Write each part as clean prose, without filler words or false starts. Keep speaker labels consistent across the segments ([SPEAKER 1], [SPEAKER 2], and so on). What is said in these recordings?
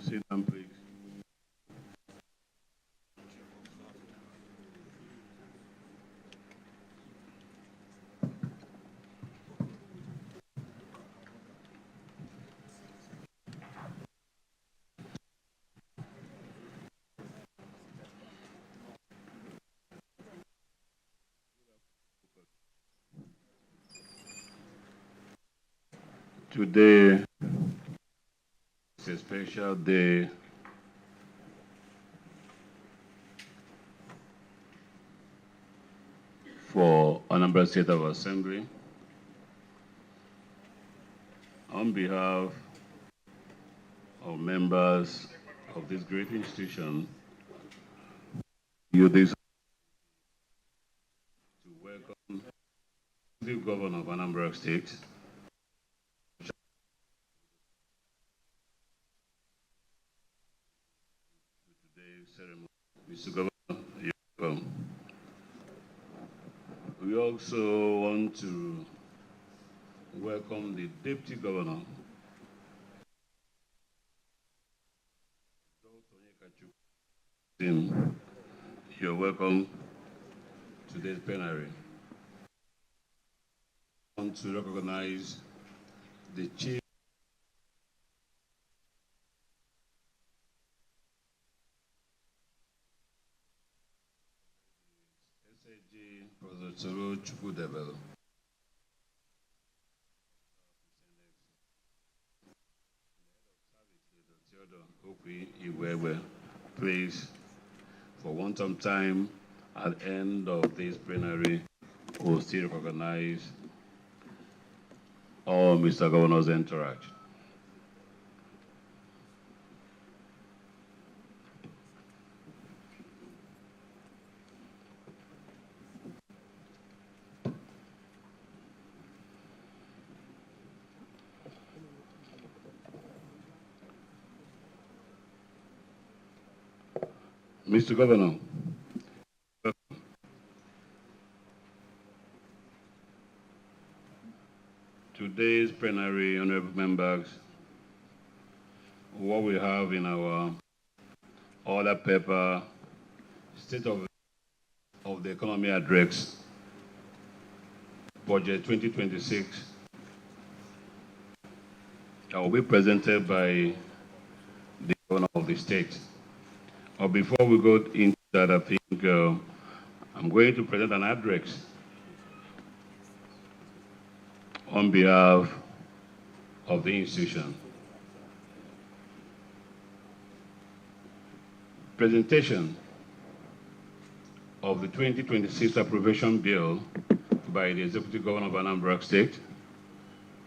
[SPEAKER 1] Sit down, please. Today is a special day for Anambra State of Assembly. On behalf of members of this great institution, you this to welcome the Governor of Anambra State, today's ceremony. Mr. Governor, you're welcome. We also want to welcome the Deputy Governor, you're welcome to this plenary. I want to recognize the Chief SAG, Professor Soludo. Please, for one time, at the end of this plenary, we'll still recognize all Mr. Governor's entourage. Mr. Governor, today's plenary, honorable members, what we have in our order paper, State of the Economy Address, Budget 2026, will be presented by the Governor of the state. Before we go into that, I think I'm going to present an address on behalf of the institution. Presentation of the 2026 Appropriation Bill by the Executive Governor of Anambra State,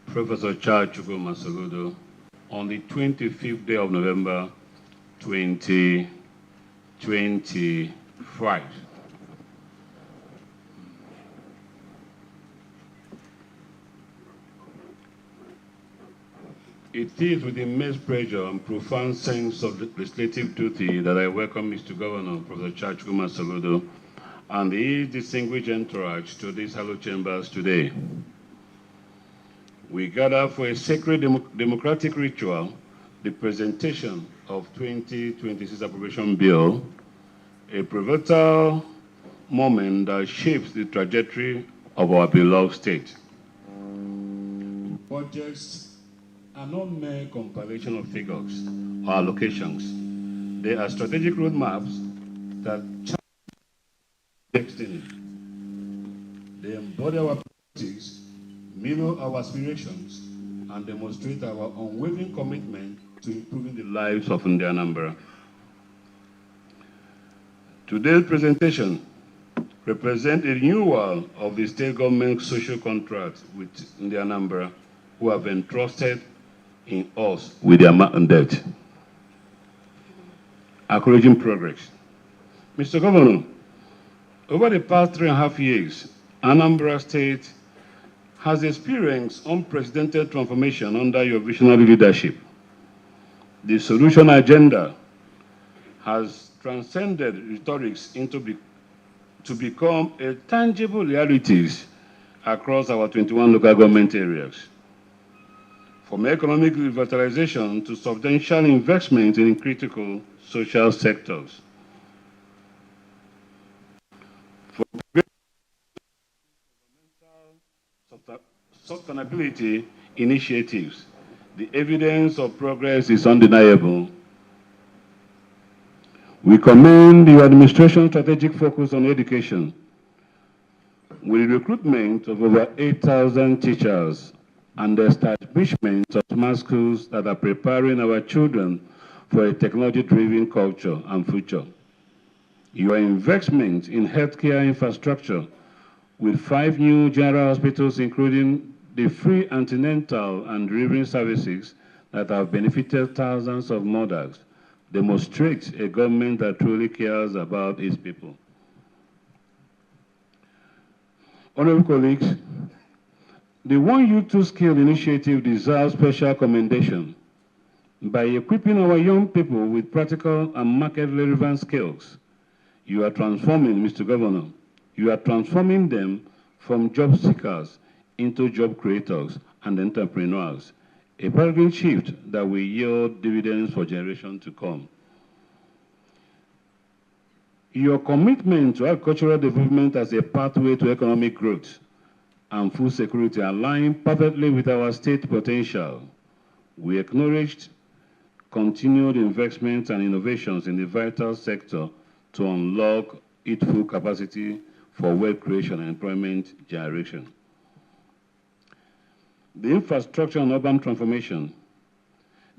[SPEAKER 1] Professor Charles Chukwuma Soludo, on the 25th day of November, 2025. It is with immense pleasure and profound sense of legislative duty that I welcome Mr. Governor, Professor Charles Chukwuma Soludo, and his distinguished entourage to these hallowed chambers today. We gather for a sacred democratic ritual, the presentation of 2026 Appropriation Bill, a pivotal moment that shapes the trajectory of our beloved state. Budgets are not mere compilation of figures or allocations. They are strategic roadmaps that chart destiny. They embody our priorities, mirror our aspirations, and demonstrate our unwavering commitment to improving the lives of Anambra. Today's presentation represents a renewal of the state government social contract with Anambra, who have entrusted in us with their mandate. Encouraging progress. Mr. Governor, over the past 3.5 years, Anambra State has experienced unprecedented transformation under your visionary leadership. The solution agenda has transcended rhetorics to become a tangible realities across our 21 local government areas. from economic revitalization to substantial investment in critical social sectors. For sustainability initiatives, the evidence of progress is undeniable. We commend your administration's strategic focus on education, with the recruitment of over 8,000 teachers and the establishment of smart schools that are preparing our children for a technology-driven culture and future. Your investment in healthcare infrastructure with 5 new general hospitals, including the free antenatal and delivery services that have benefited thousands of mothers, demonstrates a government that truly cares about its people. Honorable colleagues, the One Youth Two Skill initiative deserves special commendation. By equipping our young people with practical and market-relevant skills, you are transforming, Mr. Governor, you are transforming them from job seekers into job creators and entrepreneurs, a paradigm shift that will yield dividends for generations to come. Your commitment to agricultural development as a pathway to economic growth and food security align perfectly with our state potential. We acknowledged continued investments and innovations in the vital sector to unlock its full capacity for wealth creation and employment generation. The infrastructure and urban transformation.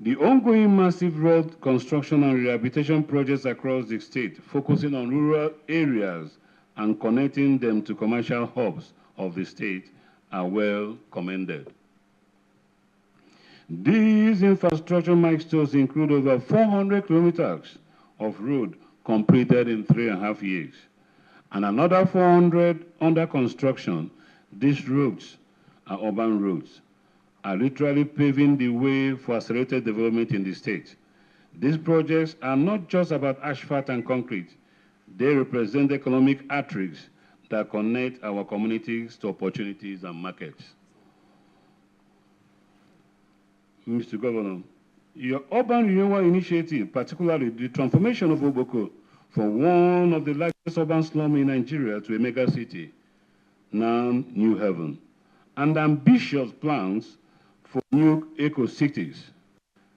[SPEAKER 1] The ongoing massive road construction and rehabilitation projects across the state, focusing on rural areas and connecting them to commercial hubs of the state, are well commended. These infrastructure milestones include over 400 kilometers of road completed in 3.5 years, and another 400 under construction. These roads are urban roads, are literally paving the way for accelerated development in the state. These projects are not just about asphalt and concrete. They represent economic arteries that connect our communities to opportunities and markets. Mr. Governor, your urban renewal initiative, particularly the transformation of Oboko from one of the largest urban slums in Nigeria to a mega city, now New Haven, and ambitious plans for new eco-cities,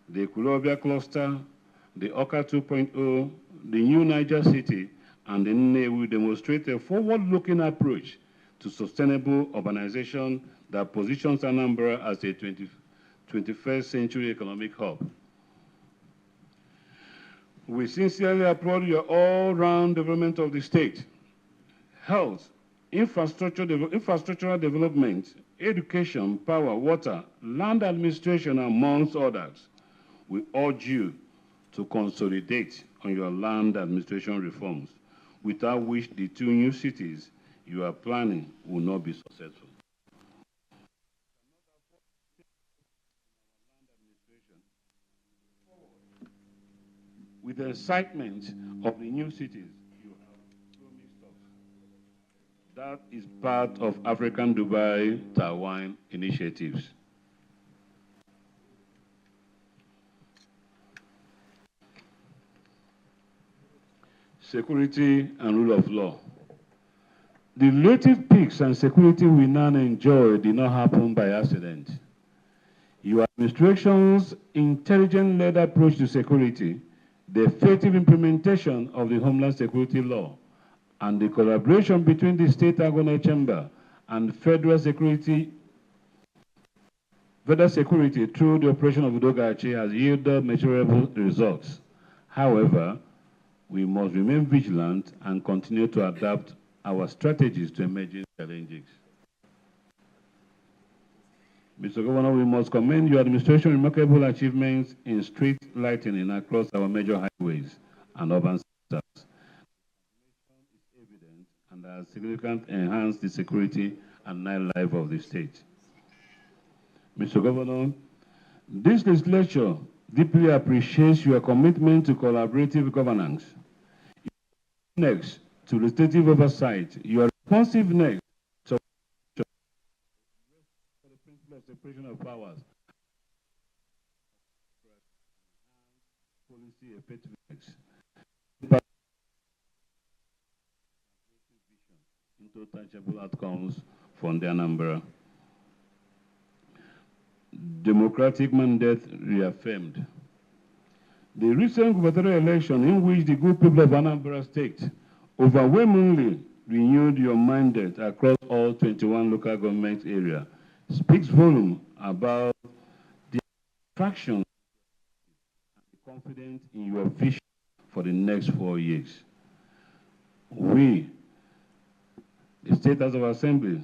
[SPEAKER 1] the Equilobia cluster, the Oka 2.0, the new Niger City, and the Nnewi demonstrate a forward-looking approach to sustainable urbanization that positions Anambra as a 21st century economic hub. We sincerely applaud your all-round development of the state. Health, infrastructural development, education, power, water, land administration, amongst others. We urge you to consolidate on your land administration reforms, without which the 2 new cities you are planning will not be successful. With the excitement of the new cities you have promised us. That is part of African Dubai Taiwan initiatives. Security and rule of law. The relative peace and security we now enjoy did not happen by accident. Your administration's intelligent-led approach to security, the effective implementation of the Homeland Security Law, and the collaboration between the State Agone Chamber and Federal Security through the operation of Udogachi has yielded measurable results. However, we must remain vigilant and continue to adapt our strategies to emerging challenges. Mr. Governor, we must commend your administration's remarkable achievements in street lighting across our major highways and urban centers. Is evident and has significantly enhanced the security and nightlife of the state. Mr. Governor, this legislature deeply appreciates your commitment to collaborative governance. Next to legislative oversight, your responsiveness to the principle of separation of powers see effectiveness into tangible outcomes from the Anambra. Democratic mandate reaffirmed. The recent gubernatorial election in which the good people of Anambra State overwhelmingly renewed your mandate across all 21 local government areas speaks volume about the attraction and the confidence in your vision for the next 4 years. We, the State House of Assembly,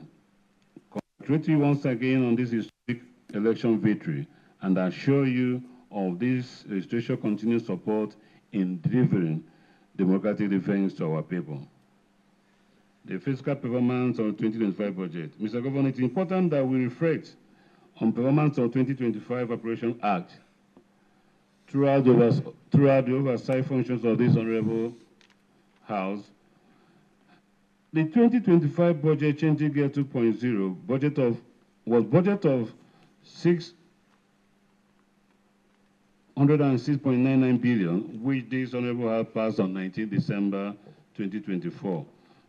[SPEAKER 1] congratulate you once again on this historic election victory and assure you of this registration continued support in delivering democratic defense to our people. The fiscal performance of the 2025 budget. Mr. Governor, it's important that we reflect on performance of 2025 Appropriation Act throughout the oversight functions of this Honorable House. The 2025 budget changing gear 2.0 was budget of 606.99 billion, which this Honorable House passed on 19 December 2024.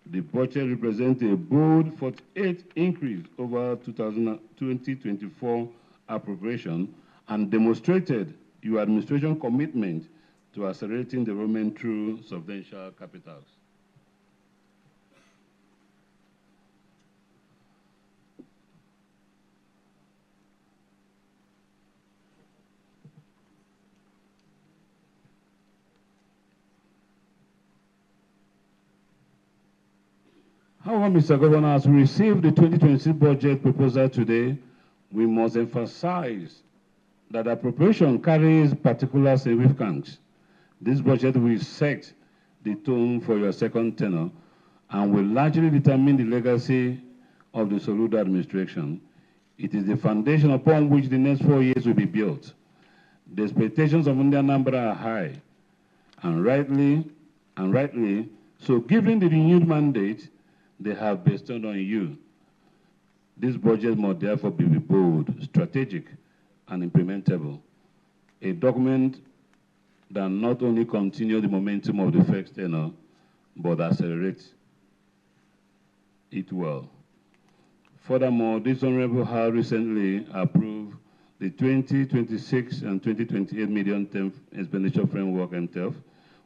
[SPEAKER 1] The budget represents a bold 48% increase over 2024 appropriation and demonstrated your administration commitment to accelerating development through substantial capitals. However, Mr. Governor, as we receive the 2026 budget proposal today, we must emphasize that appropriation carries particular significance. This budget will set the tone for your second tenure and will largely determine the legacy of the Soludo administration. It is the foundation upon which the next 4 years will be built. The expectations of Indian number are high, and rightly, so given the renewed mandate they have bestowed on you, this budget must therefore be bold, strategic, and implementable. A document that not only continue the momentum of the first tenure, but accelerates it well. Furthermore, this Honorable House recently approved the 2026 and 2028 medium-term expenditure framework MTEF,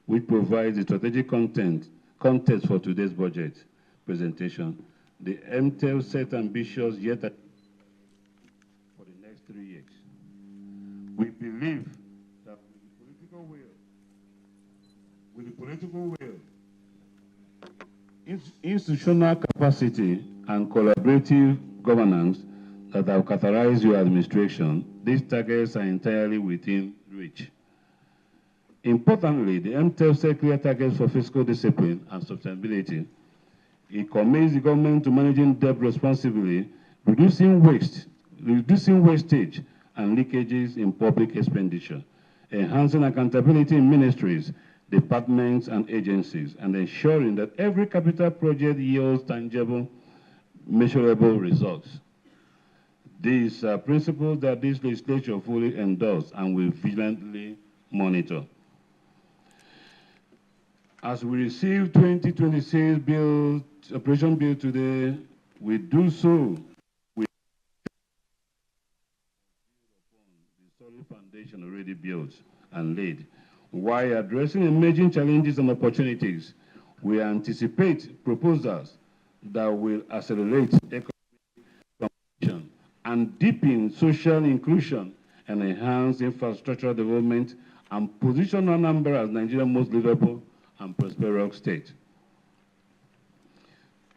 [SPEAKER 1] which provides the strategic context for today's budget presentation. The MTEF set ambitious yet for the next 3 years. We believe that with the political will, institutional capacity, and collaborative governance that have characterized your administration, these targets are entirely within reach. Importantly, the MTEF set clear targets for fiscal discipline and sustainability. It commits the government to managing debt responsibly, reducing wastage and leakages in public expenditure, enhancing accountability in ministries, departments, and agencies, and ensuring that every capital project yields tangible, measurable results. These are principles that this legislature fully endorses and will vigilantly monitor. As we receive 2026 operation bill today, we do so with the solid foundation already built and laid. While addressing emerging challenges and opportunities, we anticipate proposals that will accelerate economic transformation and deepen social inclusion and enhance infrastructural development and position Anambra as Nigeria's most livable and prosperous state.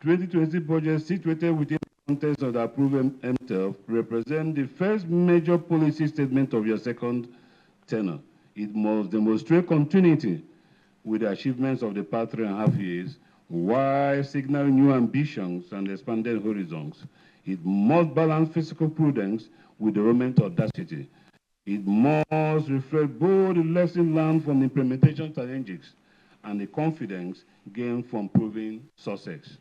[SPEAKER 1] 2020 budget situated within the context of the approved MTEF represents the first major policy statement of your second tenure. It must demonstrate continuity with the achievements of the past 3.5 years while signaling new ambitions and expanded horizons. It must balance fiscal prudence with development audacity. It must reflect both the lessons learned from the implementation challenges and the confidence gained from proving success.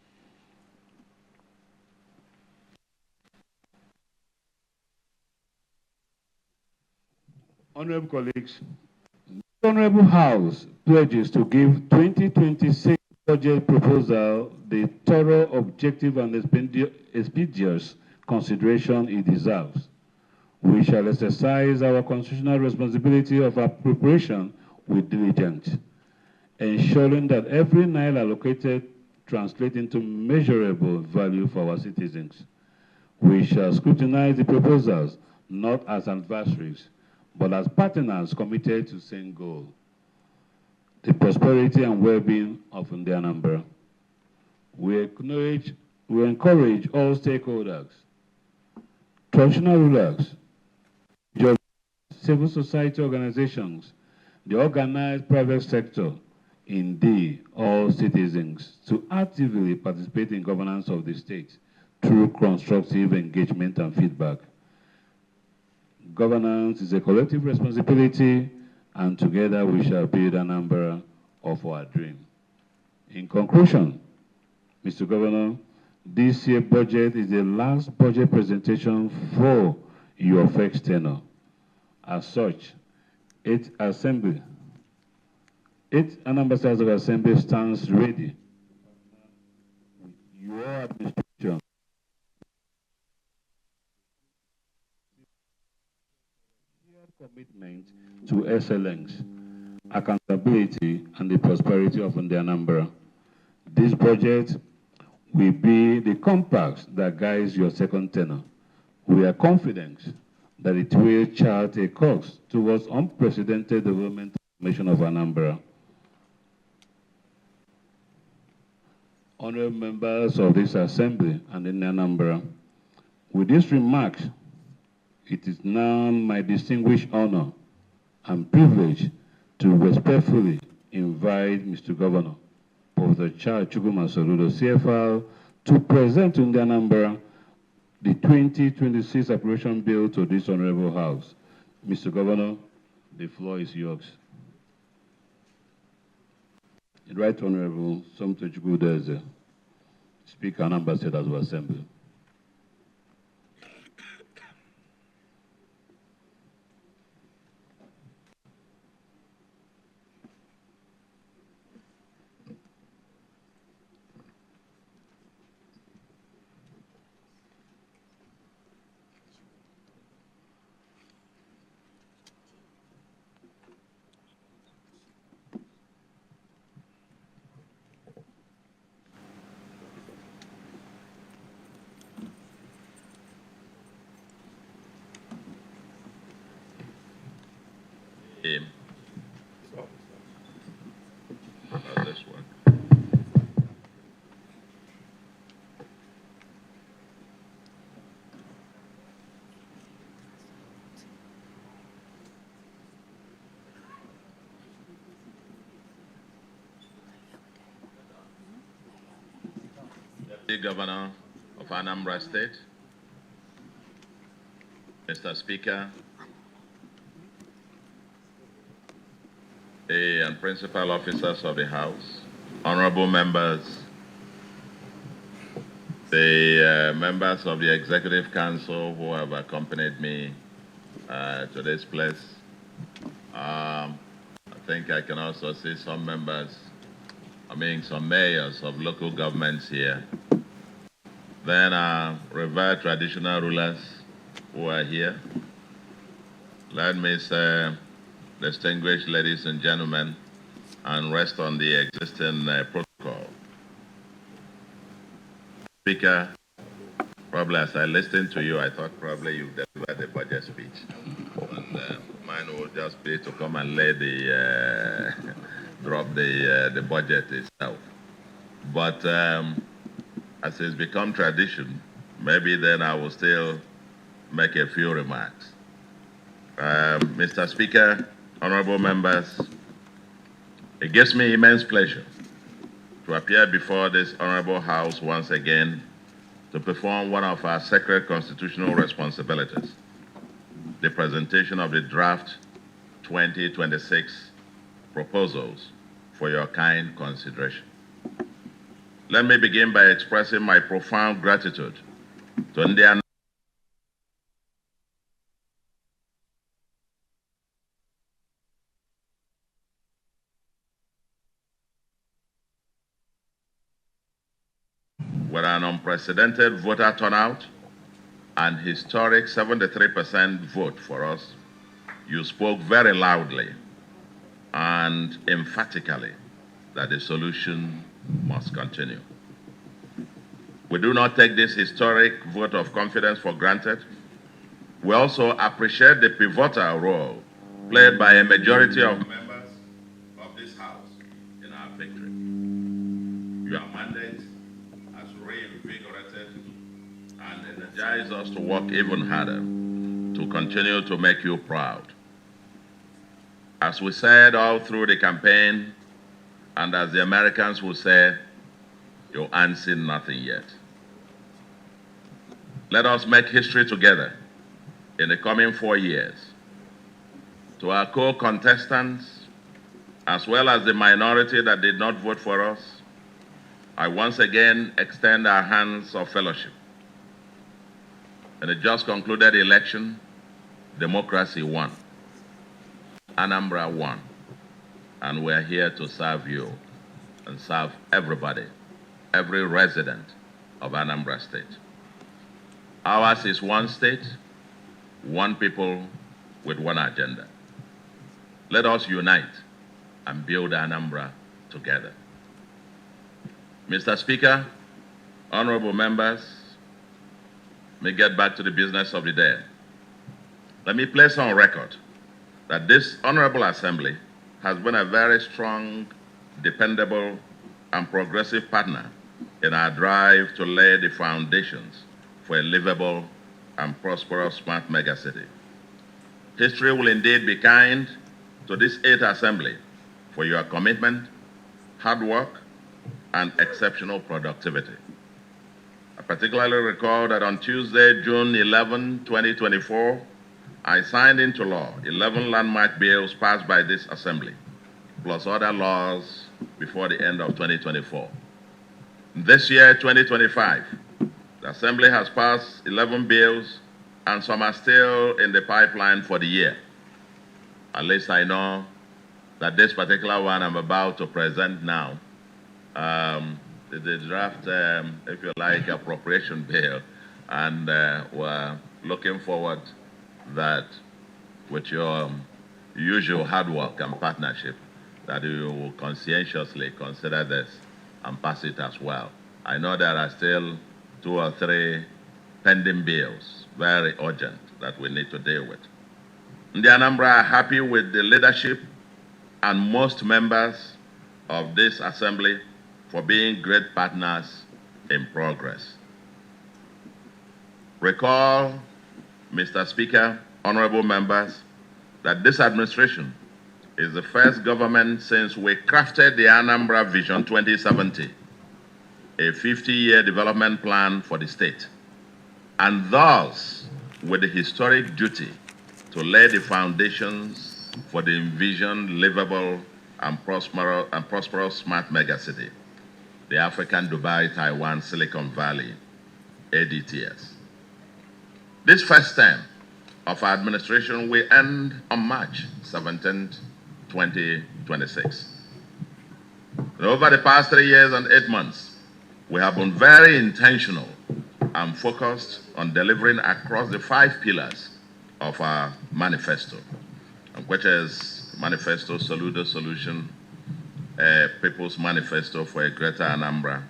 [SPEAKER 1] Honorable colleagues, Honorable House pledges to give 2026 budget proposal the thorough, objective, and expeditious consideration it deserves. We shall exercise our constitutional responsibility of appropriation with diligence, ensuring that every naira allocated translates into measurable value for our citizens. We shall scrutinize the proposals not as adversaries, but as partners committed to the same goal, the prosperity and well-being of Anambra. We encourage all stakeholders, traditional rulers, civil society organizations, the organized private sector, indeed all citizens, to actively participate in governance of the state through constructive engagement and feedback. Governance is a collective responsibility, and together we shall build Anambra of our dream. In conclusion, Mr. Governor, this year's budget is the last budget presentation for your first tenure. As such, its Anambra State of Assembly stands ready. Your administration commitment to excellence, accountability, and the prosperity of Anambra. This budget will be the compass that guides your second tenure. We are confident that it will chart a course towards unprecedented development and transformation of Anambra. Honorable members of this assembly and in Anambra, with these remarks, it is now my distinguished honor and privilege to respectfully invite Mr. Governor, Professor Charles Chukwuma Soludo, CFR, to present to Anambra the 2026 appropriation bill to this honorable house. Mr. Governor, the floor is yours. The Right Honorable Somto Chukwudeze, Speaker and Ambassador of Assembly.
[SPEAKER 2] This one. Deputy Governor of Anambra State, Mr. Speaker, and principal officers of the House, honorable members, the members of the Executive Council who have accompanied me to this place. I think I can also see some members, some mayors of local governments here. Then revered traditional rulers who are here. Let me say, distinguished ladies and gentlemen, and rest on the existing protocol. Speaker, probably as I listened to you, I thought probably you delivered the budget speech. And mine will just be to come and lay the, drop the budget itself. But as it's become tradition, maybe then I will still make a few remarks. Mr. Speaker, honorable members, it gives me immense pleasure to appear before this honorable House once again to perform one of our sacred constitutional responsibilities, the presentation of the draft 2026 proposals for your kind consideration. Let me begin by expressing my profound gratitude to Indian unprecedented voter turnout and historic 73% vote for us, you spoke very loudly and emphatically that the solution must continue. We do not take this historic vote of confidence for granted. We also appreciate the pivotal role played by a majority of members of this House in our victory. Your mandate has reinvigorated and energized us to work even harder to continue to make you proud. As we said all through the campaign, and as the Americans will say, you ain't seen nothing yet. Let us make history together in the coming 4 years. To our co-contestants, as well as the minority that did not vote for us, I once again extend our hands of fellowship. In the just concluded election, democracy won. Anambra won. And we're here to serve you and serve everybody, every resident of Anambra State. Ours is one state, one people with one agenda. Let us unite and build Anambra together. Mr. Speaker, honorable members, let me get back to the business of the day. Let me place on record that this honorable assembly has been a very strong, dependable, and progressive partner in our drive to lay the foundations for a livable and prosperous smart megacity. History will indeed be kind to this 8th assembly for your commitment, hard work, and exceptional productivity. I particularly recall that on Tuesday, June 11, 2024, I signed into law 11 landmark bills passed by this assembly, plus other laws before the end of 2024. This year, 2025, the assembly has passed 11 bills and some are still in the pipeline for the year. At least I know that this particular one I'm about to present now, the draft, if you like, appropriation bill, and we're looking forward that with your usual hard work and partnership, that you will conscientiously consider this and pass it as well. I know there are still 2 or 3 pending bills, very urgent, that we need to deal with. The Anambra are happy with the leadership and most members of this assembly for being great partners in progress. Recall, Mr. Speaker, honorable members, that this administration is the first government since we crafted the Anambra Vision 2070, a 50-year development plan for the state, and thus with the historic duty to lay the foundations for the envisioned livable and prosperous smart megacity, the African Dubai Taiwan Silicon Valley, ADTS. This first term of our administration will end on March 17, 2026. And over the past 3 years and 8 months, we have been very intentional and focused on delivering across the 5 pillars of our manifesto, which is Manifesto Soludo Solution, People's Manifesto for a Greater Anambra,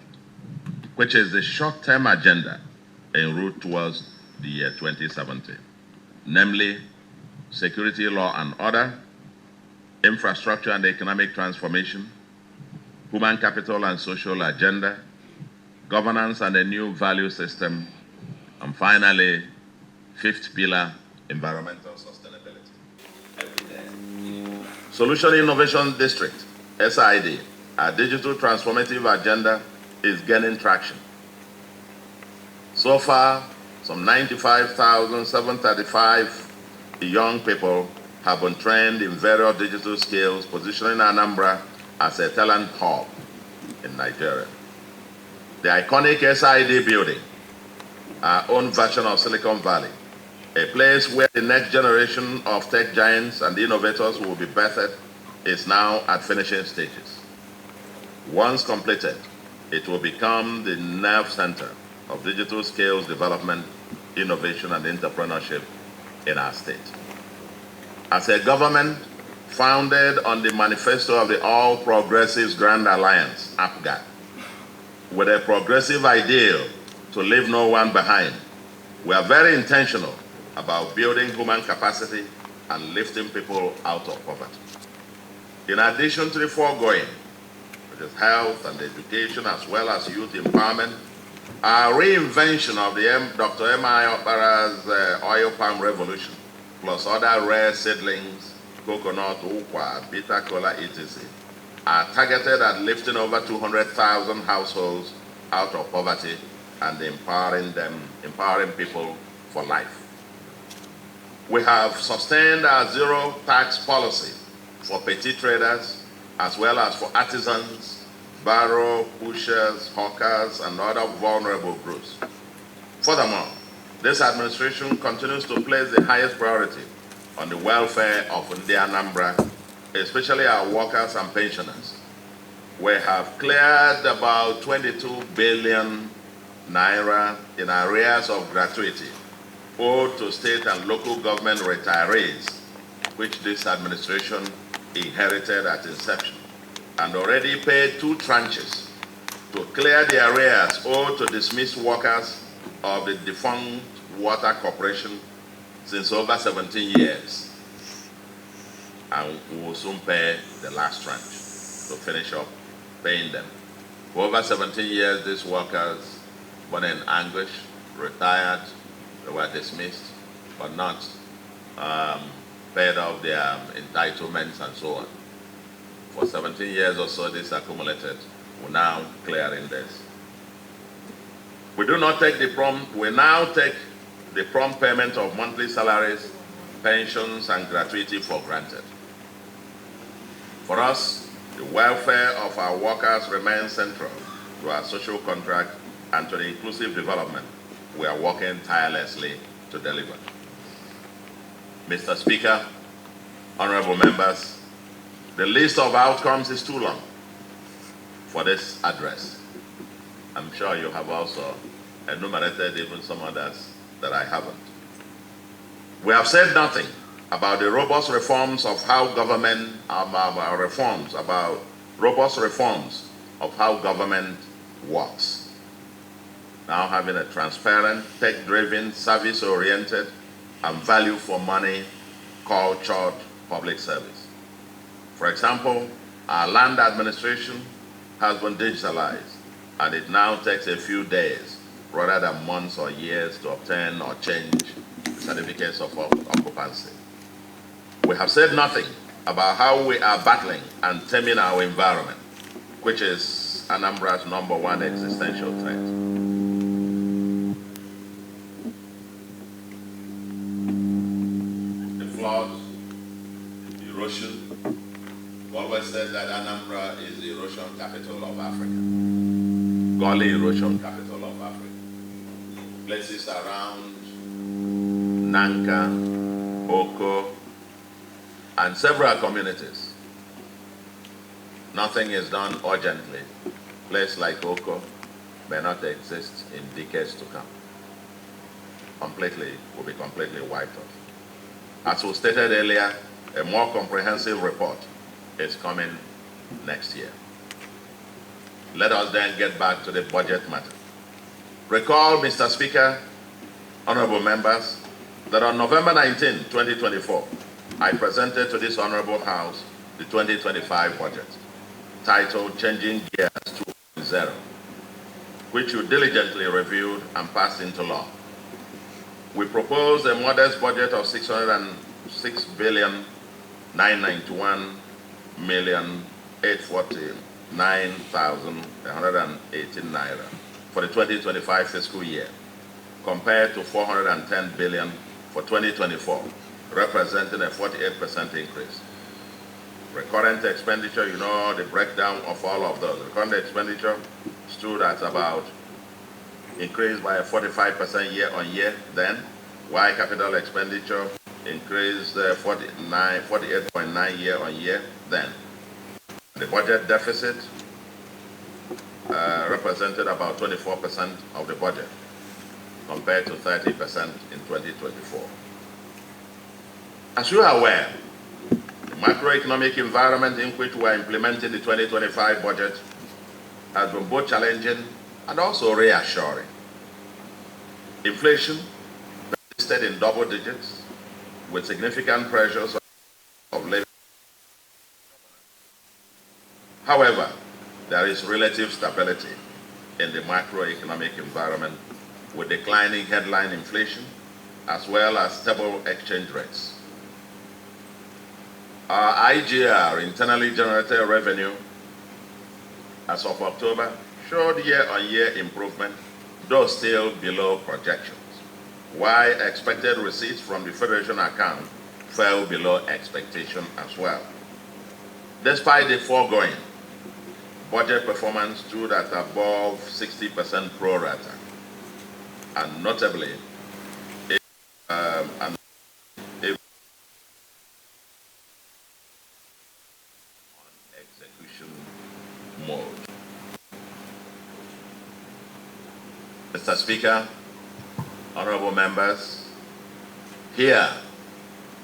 [SPEAKER 2] which is the short-term agenda en route towards the year 2070, namely security, law and order, infrastructure and economic transformation, human capital and social agenda, governance and a new value system, and finally, 5th pillar, environmental sustainability. Solution Innovation District, SID, our digital transformative agenda is gaining traction. So far, some 95,735 young people have been trained in various digital skills, positioning Anambra as a talent hub in Nigeria. The iconic SID building, our own version of Silicon Valley, a place where the next generation of tech giants and innovators will be birthed, is now at finishing stages. Once completed, it will become the nerve center of digital skills development, innovation, and entrepreneurship in our state. As a government founded on the manifesto of the All Progressives Grand Alliance, APGA, with a progressive ideal to leave no one behind, we are very intentional about building human capacity and lifting people out of poverty. In addition to the foregoing, which is health and education as well as youth empowerment, our reinvention of the Dr. M.I. Opara's oil palm revolution, plus other rare seedlings, coconut, ukwa, bitter cola, etc., are targeted at lifting over 200,000 households out of poverty and empowering people for life. We have sustained our zero tax policy for petty traders as well as for artisans, barrow pushers, hawkers, and other vulnerable groups. Furthermore, this administration continues to place the highest priority on the welfare of Ndi Anambra, especially our workers and pensioners. We have cleared about 22 billion naira in arrears of gratuity owed to state and local government retirees, which this administration inherited at inception, and already paid 2 tranches to clear the arrears owed to dismissed workers of the defunct Water Corporation since over 17 years. And we will soon pay the last tranche to finish up paying them. For over 17 years, these workers were in anguish, retired, they were dismissed, but not paid off their entitlements and so on. For 17 years or so, this accumulated. We're now clearing this. We now take the prompt payment of monthly salaries, pensions, and gratuity for granted. For us, the welfare of our workers remains central to our social contract and to the inclusive development we are working tirelessly to deliver. Mr. Speaker, honorable members, the list of outcomes is too long for this address. I'm sure you have also enumerated even some others that I haven't. We have said nothing about the robust reforms of how government, robust reforms of how government works. Now having a transparent, tech-driven, service-oriented, and value-for-money cultured public service. For example, our land administration has been digitalized, and it now takes a few days rather than months or years to obtain or change certificates of occupancy. We have said nothing about how we are battling and taming our environment, which is Anambra's #1 existential threat. The floods, erosion. We always said that Anambra is the erosion capital of Africa. Gully erosion capital of Africa. Places around Nanka, Oko, and several communities. Nothing is done urgently. A place like Oko may not exist in decades to come. Will be completely wiped off. As was stated earlier, a more comprehensive report is coming next year. Let us then get back to the budget matter. Recall, Mr. Speaker, honorable members, that on November 19, 2024, I presented to this honorable House the 2025 budget, titled Changing Gears 2.0, which you diligently reviewed and passed into law. We proposed a modest budget of 606,991,849,118 naira for the 2025 fiscal year, compared to 410 billion for 2024, representing a 48% increase. Recurrent expenditure, you know the breakdown of all of those. Recurrent expenditure stood at about, increased by 45% year on year then, while capital expenditure increased 48.9 year on year then. The budget deficit represented about 24% of the budget, compared to 30% in 2024. As you are aware, the macroeconomic environment in which we are implementing the 2025 budget has been both challenging and also reassuring. Inflation persisted in double digits, with significant pressures of living. However, there is relative stability in the macroeconomic environment, with declining headline inflation as well as stable exchange rates. Our IGR, internally generated revenue, as of October, showed year-on-year improvement, though still below projections, while expected receipts from the Federation account fell below expectation as well. Despite the foregoing, budget performance stood at above 60% pro rata, and notably, on execution mode. Mr. Speaker, honorable members, here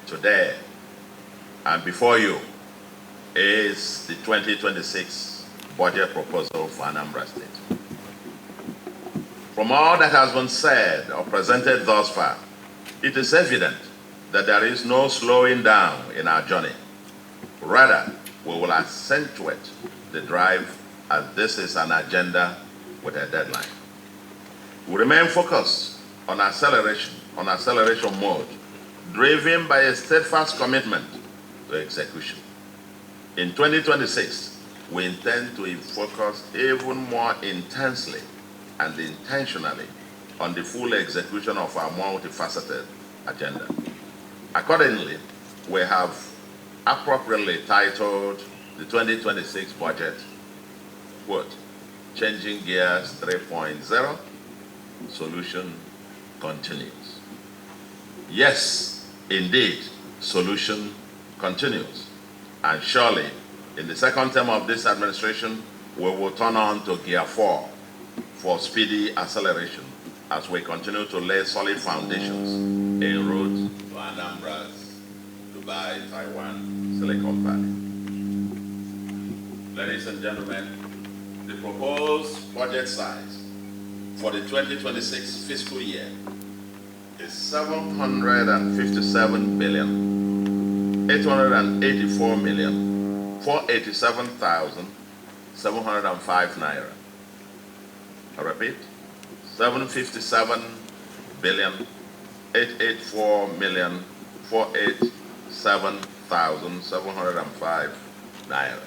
[SPEAKER 2] today and before you is the 2026 budget proposal for Anambra State. From all that has been said or presented thus far, it is evident that there is no slowing down in our journey. Rather, we will accentuate the drive, as this is an agenda with a deadline. We remain focused on acceleration mode, driven by a steadfast commitment to execution. In 2026, we intend to focus even more intensely and intentionally on the full execution of our multifaceted agenda. Accordingly, we have appropriately titled the 2026 budget, quote, Changing Gears 3.0, Solution Continues. Yes, indeed, solution continues. And surely, in the second term of this administration, we will turn on to Gear 4 for speedy acceleration as we continue to lay solid foundations en route to Anambra's Dubai, Taiwan, Silicon Valley. Ladies and gentlemen, the proposed budget size for the 2026 fiscal year is 757,884,487,705 naira. I repeat, 757,884,487,705 naira.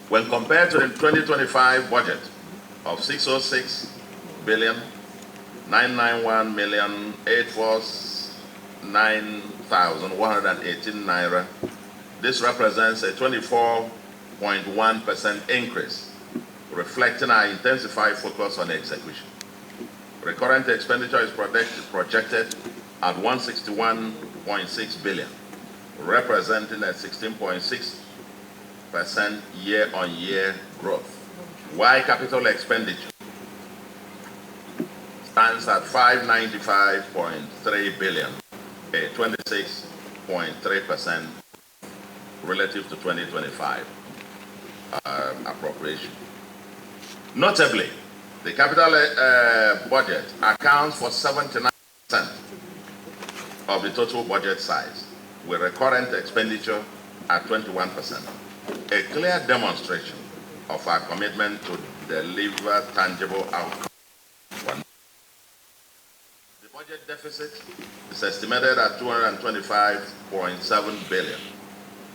[SPEAKER 2] When compared to the 2025 budget of 606,991,849,118 naira, this represents a 24.1% increase, reflecting our intensified focus on execution. Recurrent expenditure is projected at 161.6 billion, representing a 16.6% year-on-year growth, while capital expenditure stands at 595.3 billion, a 26.3% relative to 2025 appropriation. Notably, the capital budget accounts for 79% of the total budget size, with recurrent expenditure at 21%, a clear demonstration of our commitment to deliver tangible outcomes. The budget deficit is estimated at 225.7 billion,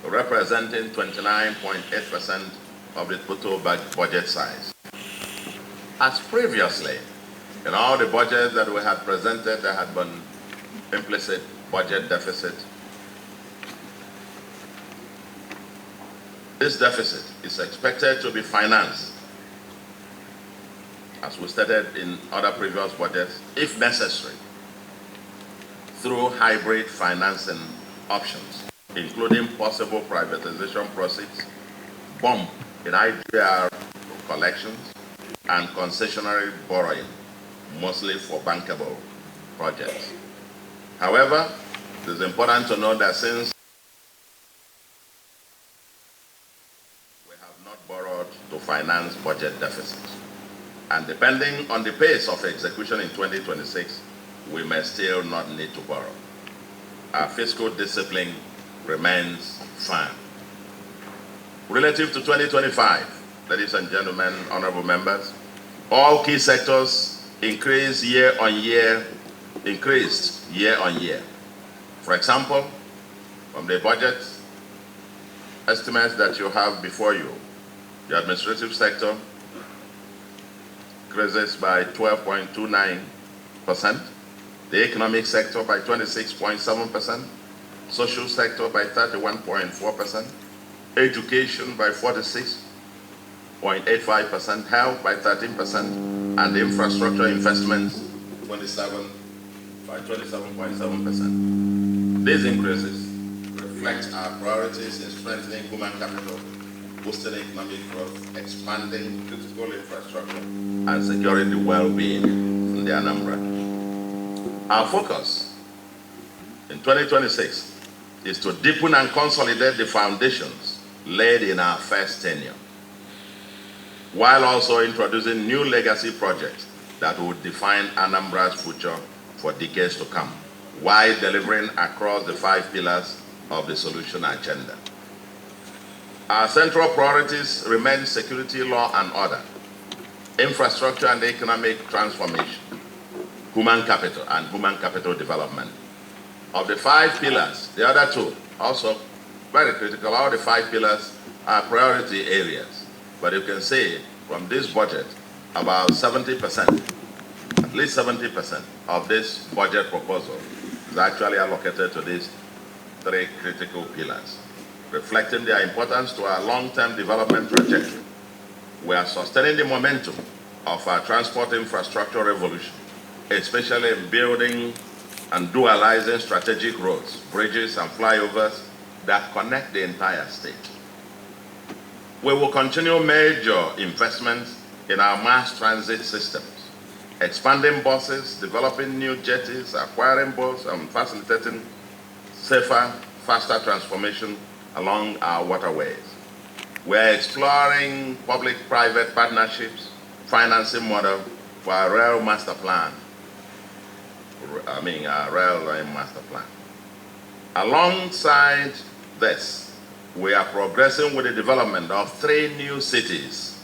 [SPEAKER 2] representing 29.8% of the total budget size. As previously, in all the budgets that we had presented, there had been implicit budget deficit. This deficit is expected to be financed, as we stated in other previous budgets, if necessary, through hybrid financing options, including possible privatization proceeds, bump in IGR collections, and concessionary borrowing, mostly for bankable projects. However, it is important to note that since we have not borrowed to finance budget deficits, and depending on the pace of execution in 2026, we may still not need to borrow. Our fiscal discipline remains firm. Relative to 2025, ladies and gentlemen, honorable members, all key sectors increased year on year. For example, from the budget estimates that you have before you, the administrative sector increases by 12.29%, the economic sector by 26.7%, social sector by 31.4%, education by 46.85%, health by 13%, and infrastructure investments by 27.7%. These increases reflect our priorities in strengthening human capital, boosting economic growth, expanding critical infrastructure, and securing the well-being in the Anambra. Our focus in 2026 is to deepen and consolidate the foundations laid in our first tenure, while also introducing new legacy projects that will define Anambra's future for decades to come, while delivering across the 5 pillars of the solution agenda. Our central priorities remain security, law and order, infrastructure and economic transformation, human capital and human capital development. Of the 5 pillars, the other 2 also very critical. All the 5 pillars are priority areas. But you can see from this budget, about 70%, at least 70% of this budget proposal is actually allocated to these 3 critical pillars, reflecting their importance to our long-term development trajectory. We are sustaining the momentum of our transport infrastructure revolution, especially in building and dualizing strategic roads, bridges, and flyovers that connect the entire state. We will continue major investments in our mass transit systems, expanding buses, developing new jetties, acquiring boats, and facilitating safer, faster transformation along our waterways. We're exploring public-private partnerships, financing model for our rail master plan. Rail line master plan. Alongside this, we are progressing with the development of 3 new cities.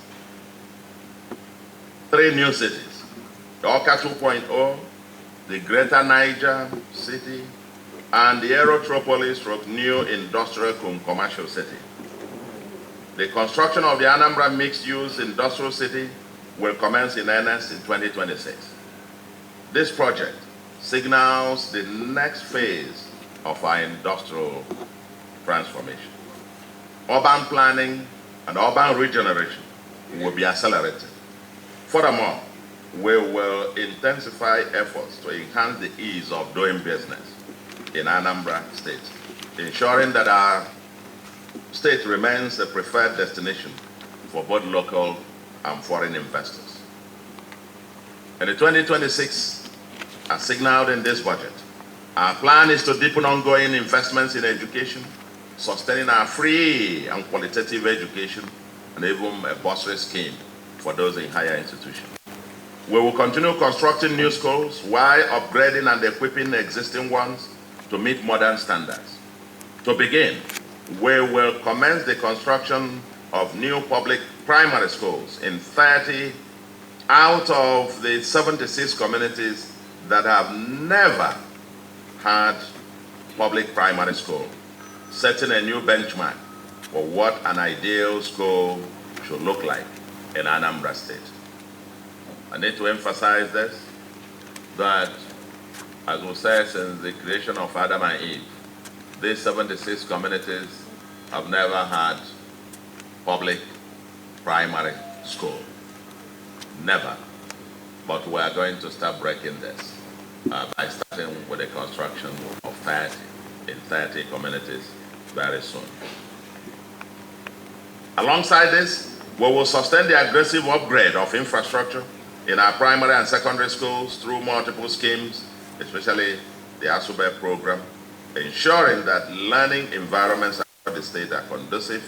[SPEAKER 2] 3 new cities. The Oka 2.0, the Greater Niger City, and the Aerotropolis new industrial commercial city. The construction of the Anambra mixed-use industrial city will commence in earnest in 2026. This project signals the next phase of our industrial transformation. Urban planning and urban regeneration will be accelerated. Furthermore, we will intensify efforts to enhance the ease of doing business in Anambra State, ensuring that our state remains a preferred destination for both local and foreign investors. In the 2026, as signaled in this budget, our plan is to deepen ongoing investments in education, sustaining our free and qualitative education, and even a bursary scheme for those in higher institutions. We will continue constructing new schools while upgrading and equipping existing ones to meet modern standards. To begin, we will commence the construction of new public primary schools in 30 out of the 76 communities that have never had public primary school, setting a new benchmark for what an ideal school should look like in Anambra State. I need to emphasize this, that as we said since the creation of Adam and Eve, these 76 communities have never had public primary school. Never. But we are going to start breaking this by starting with the construction of 30 in 30 communities very soon. Alongside this, We will sustain the aggressive upgrade of infrastructure in our primary and secondary schools through multiple schemes, especially the ASUBE program, ensuring that learning environments across the state are conducive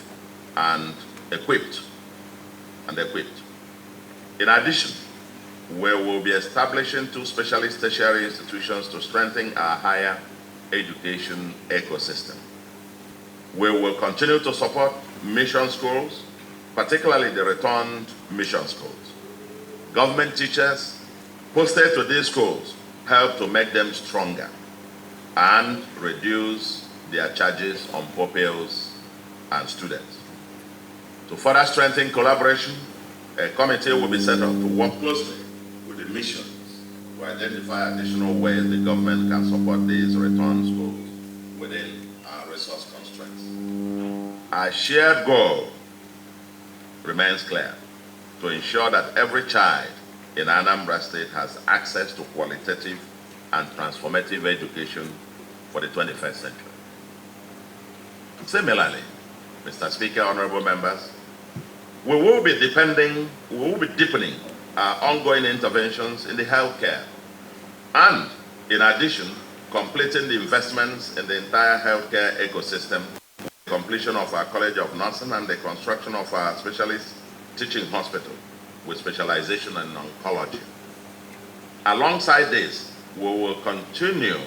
[SPEAKER 2] and equipped. In addition, we will be establishing 2 specialist tertiary institutions to strengthen our higher education ecosystem. We will continue to support mission schools, particularly the returned mission schools. Government teachers posted to these schools help to make them stronger and reduce their charges on pupils and students. To further strengthen collaboration, a committee will be set up to work closely with the missions to identify additional ways the government can support these return schools within our resource constraints. Our shared goal remains clear: to ensure that every child in Anambra State has access to qualitative and transformative education for the 21st century. Similarly, Mr. Speaker, honorable members, we will be deepening our ongoing interventions in the healthcare and, in addition, completing the investments in the entire healthcare ecosystem, the completion of our College of Nursing and the construction of our specialist teaching hospital with specialization in oncology. Alongside this, we will continue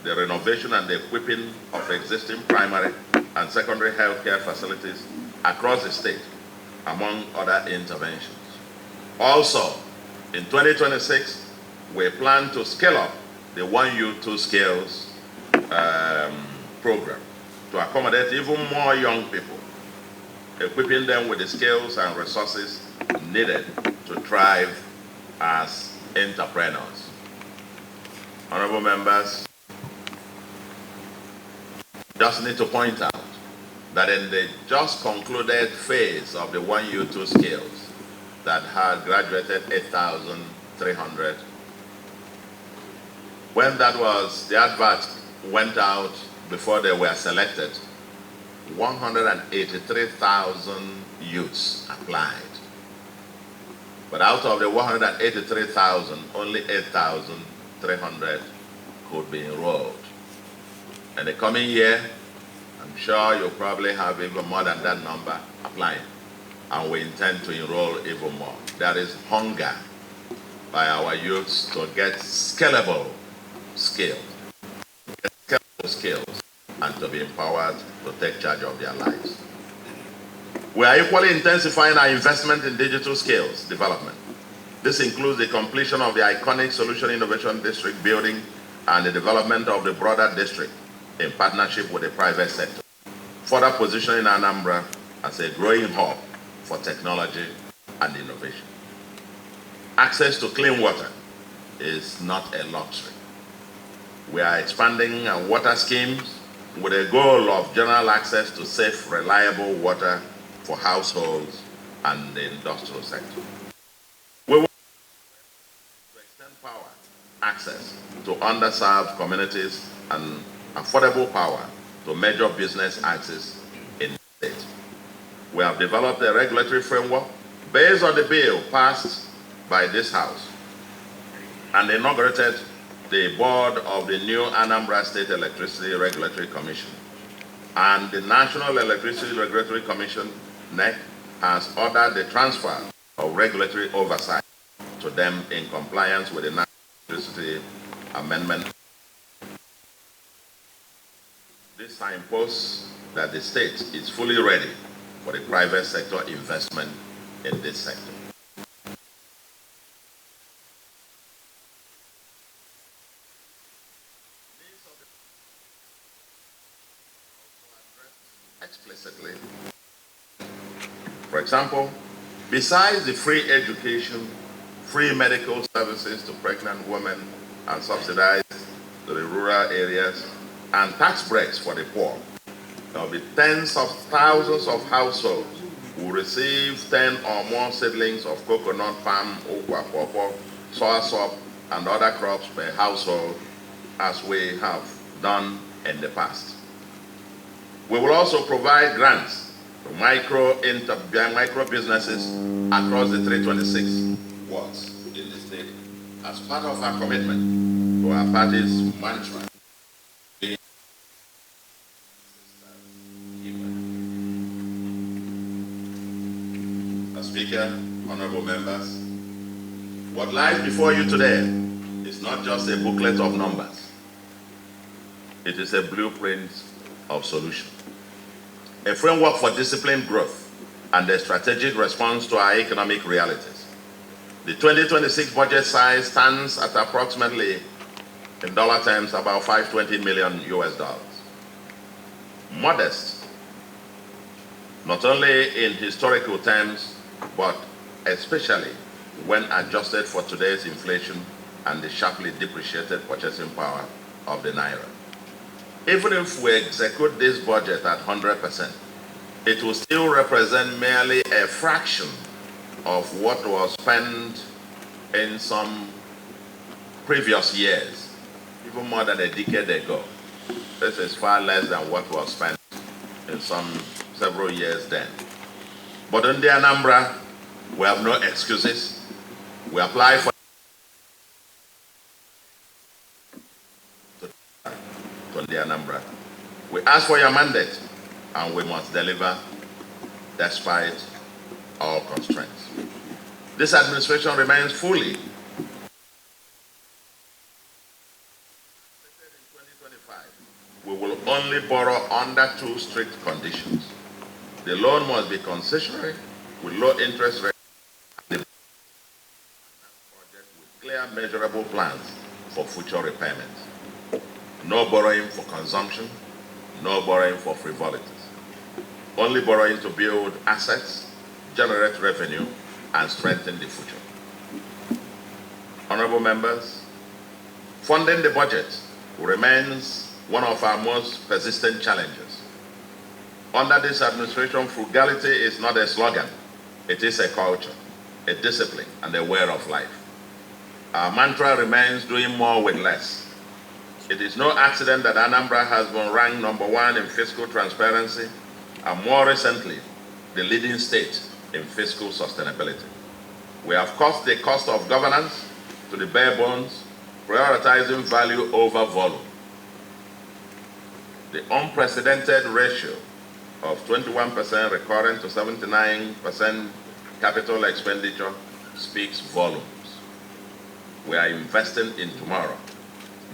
[SPEAKER 2] the renovation and the equipping of existing primary and secondary healthcare facilities across the state, among other interventions. Also, in 2026, we plan to scale up the 1U 2 Skills program to accommodate even more young people, equipping them with the skills and resources needed to thrive as entrepreneurs. Honorable members, just need to point out that in the just concluded phase of the 1U 2 Skills that had graduated 8,300, when that was, the advert went out before they were selected, 183,000 youths applied. But out of the 183,000, only 8,300 could be enrolled. In the coming year, I'm sure you'll probably have even more than that number applying, and we intend to enroll even more. There is hunger by our youths to get scalable skills, and to be empowered to take charge of their lives. We are equally intensifying our investment in digital skills development. This includes the completion of the iconic Solution Innovation District building and the development of the broader district in partnership with the private sector, further positioning Anambra as a growing hub for technology and innovation. Access to clean water is not a luxury. We are expanding our water schemes with a goal of general access to safe, reliable water for households and the industrial sector. We will extend power access to underserved communities and affordable power to major business axes in the state. We have developed a regulatory framework based on the bill passed by this House and inaugurated the board of the new Anambra State Electricity Regulatory Commission. And the National Electricity Regulatory Commission, NEC, has ordered the transfer of regulatory oversight to them in compliance with the National Electricity Amendment. This signposts that the state is fully ready for the private sector investment in this sector. Explicitly. For example, besides the free education, free medical services to pregnant women and subsidized to the rural areas, and tax breaks for the poor, there will be tens of thousands of households who will receive 10 or more seedlings of coconut, palm, okwa, pawpaw, soursop, and other crops per household, as we have done in the past. We will also provide grants to micro businesses across the 326 wards in the state as part of our commitment to our party's mantra. Mr. Speaker, honorable members, what lies before you today is not just a booklet of numbers. It is a blueprint of solution, a framework for disciplined growth and a strategic response to our economic realities. The 2026 budget size stands at approximately, in dollar terms, about $520 million US. Modest, not only in historical terms, but especially when adjusted for today's inflation and the sharply depreciated purchasing power of the naira. Even if we execute this budget at 100%, it will still represent merely a fraction of what was spent in some previous years, even more than a decade ago. This is far less than what was spent in several years then. But in the Anambra, we have no excuses. We apply for the Anambra. We ask for your mandate, and we must deliver despite all constraints. This administration remains fully in 2025. We will only borrow under two strict conditions. The loan must be concessionary with low interest rate and the project with clear measurable plans for future repayments. No borrowing for consumption, no borrowing for frivolities. Only borrowing to build assets, generate revenue, and strengthen the future. Honorable members, funding the budget remains one of our most persistent challenges. Under this administration, frugality is not a slogan. It is a culture, a discipline, and a way of life. Our mantra remains doing more with less. It is no accident that Anambra has been ranked #1 in fiscal transparency and more recently, the leading state in fiscal sustainability. We have cut the cost of governance to the bare bones, prioritizing value over volume. The unprecedented ratio of 21% recurrent to 79% capital expenditure speaks volumes. We are investing in tomorrow,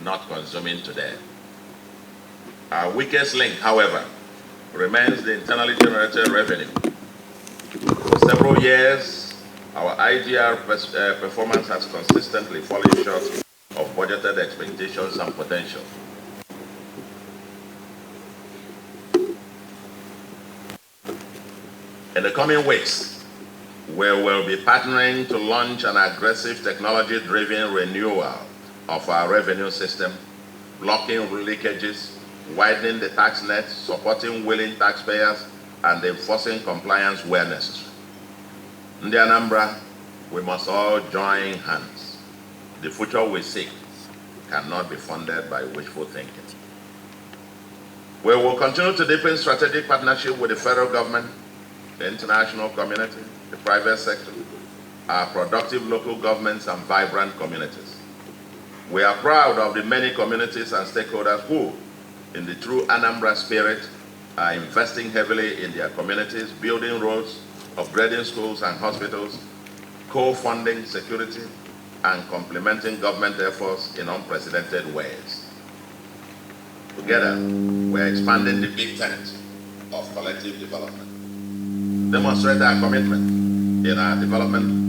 [SPEAKER 2] not consuming today. Our weakest link, however, remains the internally generated revenue. For several years, our IGR performance has consistently fallen short of budgeted expectations and potential. In the coming weeks, we will be partnering to launch an aggressive technology-driven renewal of our revenue system, blocking leakages, widening the tax net, supporting willing taxpayers, and enforcing compliance where necessary. In the Anambra, we must all join hands. The future we seek cannot be funded by wishful thinking. We will continue to deepen strategic partnership with the federal government, the international community, the private sector, our productive local governments, and vibrant communities. We are proud of the many communities and stakeholders who, in the true Anambra spirit, are investing heavily in their communities, building roads, upgrading schools and hospitals, co-funding security, and complementing government efforts in unprecedented ways. Together, we are expanding the big tent of collective development. Demonstrate our commitment in our development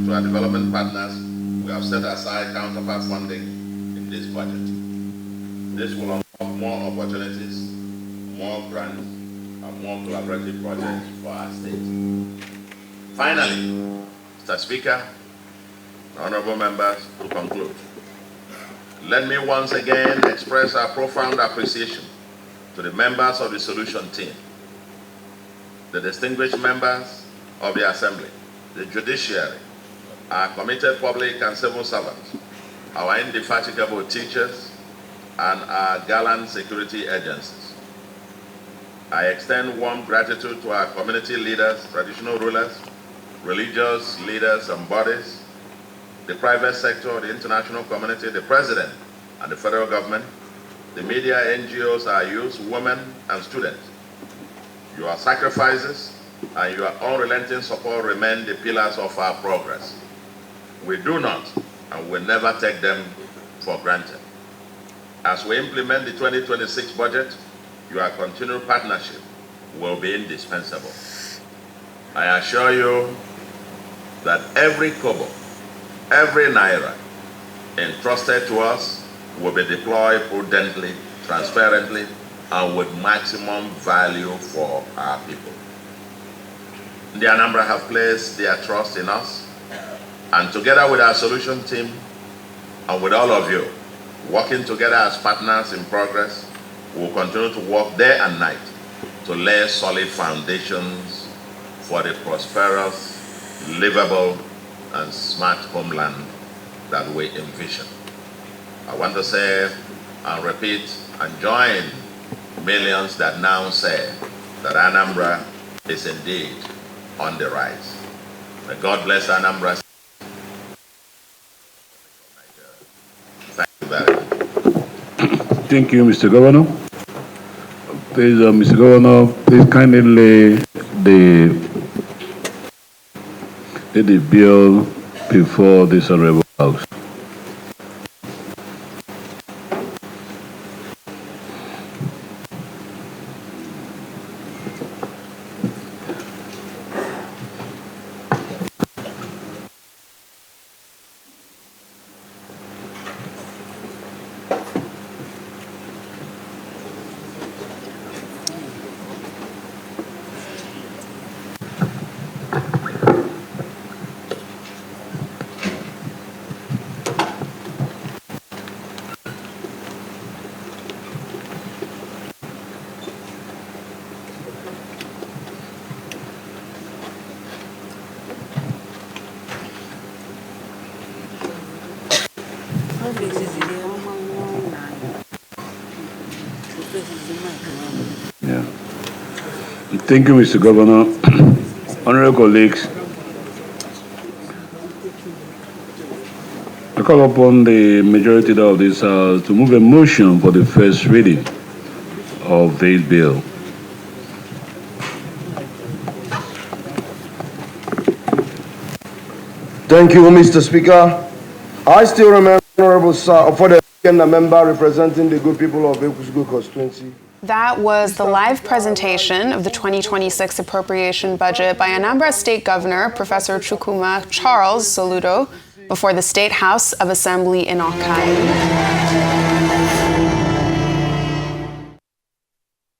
[SPEAKER 2] to our development partners. We have set aside counterpart funding in this budget. This will unlock more opportunities, more grants, and more collaborative projects for our state. Finally, Mr. Speaker, honorable members, to conclude, let me once again express our profound appreciation to the members of the Solution team, the distinguished members of the Assembly, the judiciary, our committed public and civil servants, our indefatigable teachers, and our gallant security agencies. I extend warm gratitude to our community leaders, traditional rulers, religious leaders and bodies, the private sector, the international community, the president and the federal government, the media, NGOs, our youth, women and students. Your sacrifices and your unrelenting support remain the pillars of our progress. We do not and will never take them for granted. As we implement the 2026 budget, your continued partnership will be indispensable. I assure you that every kobo, every naira entrusted to us will be deployed prudently, transparently, and with maximum value for our people. The Anambra have placed their trust in us, and together with our solution team and with all of you, working together as partners in progress, we will continue to work day and night to lay solid foundations for the prosperous, livable, and smart homeland that we envision. I want to say and repeat and join millions that now say that Anambra is indeed on the rise. May God bless Anambra. Thank you very much.
[SPEAKER 1] Thank you, Mr. Governor. Please, Mr. Governor, please kindly lay the bill before this honorable House. Yeah. Thank you, Mr. Governor. Honorable colleagues, I call upon the majority leader of this House to move a motion for the first reading of this bill.
[SPEAKER 3] Thank you, Mr. Speaker. I still remember Honorable for the member representing the good people of Ekusugu constituency.
[SPEAKER 4] That was the live presentation of the 2026 appropriation budget by Anambra State Governor Professor Chukwuma Charles Soludo before the State House of Assembly in Awkai.